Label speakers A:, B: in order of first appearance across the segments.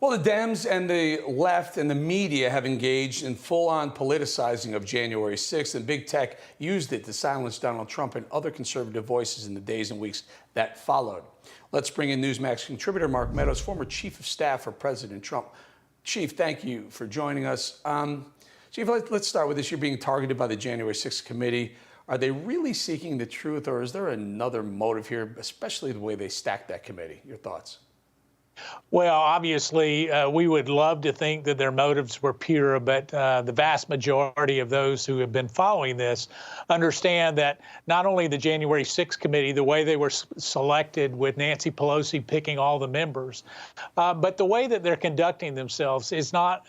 A: Well, the Dems and the left and the media have engaged in full-on politicizing of January 6th, and big tech used it to silence Donald Trump and other conservative voices in the days and weeks that followed. Let's bring in Newsmax contributor Mark Meadows, former chief of staff for President Trump. Chief, thank you for joining us. Chief, let's start with this. You're being targeted by the January 6th committee. Are they really seeking the truth, or is there another motive here, especially the way they stacked that committee? Your thoughts?
B: Well, obviously, we would love to think that their motives were pure, but the vast majority of those who have been following this understand that not only the January 6th committee, the way they were selected with Nancy Pelosi picking all the members, but the way that they're conducting themselves is not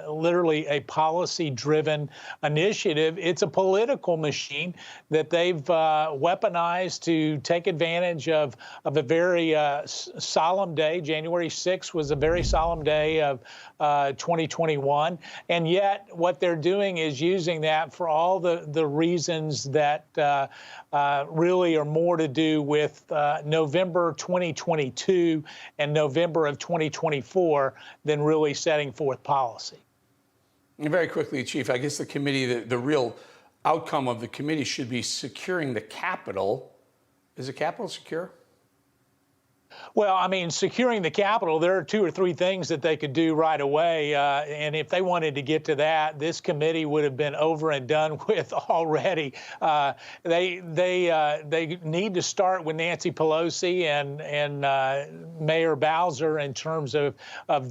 B: literally a policy-driven initiative. It's a political machine that they've weaponized to take advantage of a very solemn day. January 6th was a very solemn day of 2021, and yet what they're doing is using that for all the reasons that really are more to do with November 2022 and November of 2024 than really setting forth policy.
A: And very quickly, Chief, I guess the committee, the real outcome of the committee should be securing the Capitol. Is the Capitol secure?
B: Well, I mean, securing the Capitol, there are 2 or 3 things that they could do right away. And if they wanted to get to that, this committee would have been over and done with already. They need to start with Nancy Pelosi and Mayor Bowser in terms of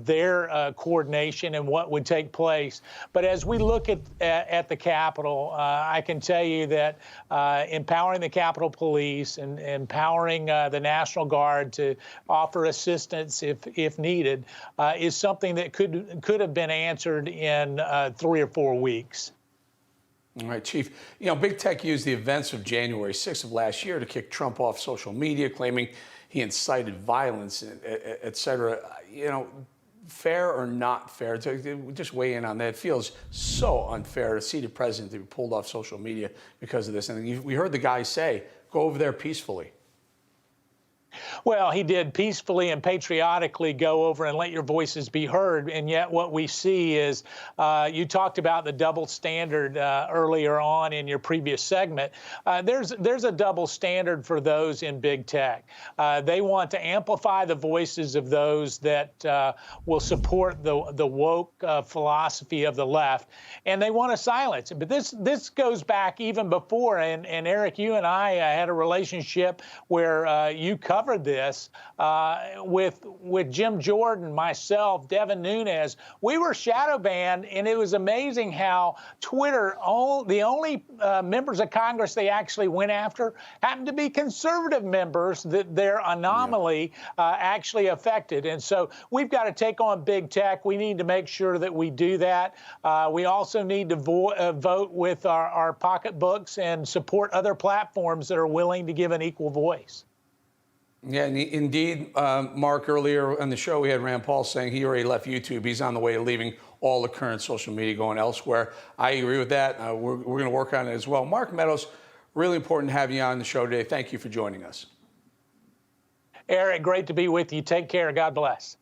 B: their coordination and what would take place. But as we look at the Capitol, I can tell you that empowering the Capitol Police and empowering the National Guard to offer assistance if needed is something that could have been answered in 3 or 4 weeks.
A: All right, Chief. You know, big tech used the events of January 6th of last year to kick Trump off social media, claiming he incited violence, et cetera. You know, fair or not fair? Just weigh in on that. It feels so unfair to see the president to be pulled off social media because of this. And we heard the guy say, go over there peacefully.
B: Well, he did peacefully and patriotically go over and let your voices be heard. And yet what we see is you talked about the double standard earlier on in your previous segment. There's a double standard for those in big tech. They want to amplify the voices of those that will support the woke philosophy of the left, and they want to silence it. But this goes back even before. And Eric, you and I had a relationship where you covered this with Jim Jordan, myself, Devin Nunes. We were shadow banned, and it was amazing how Twitter, the only members of Congress they actually went after happened to be conservative members that their anomaly actually affected. And so we've got to take on big tech. We need to make sure that we do that. We also need to vote with our pocketbooks and support other platforms that are willing to give an equal voice.
A: Yeah, indeed, Mark, earlier on the show, we had Rand Paul saying he already left YouTube. He's on the way to leaving all the current social media, going elsewhere. I agree with that. We're going to work on it as well. Mark Meadows, really important to have you on the show today. Thank you for joining us.
B: Eric, great to be with you. Take care. God bless.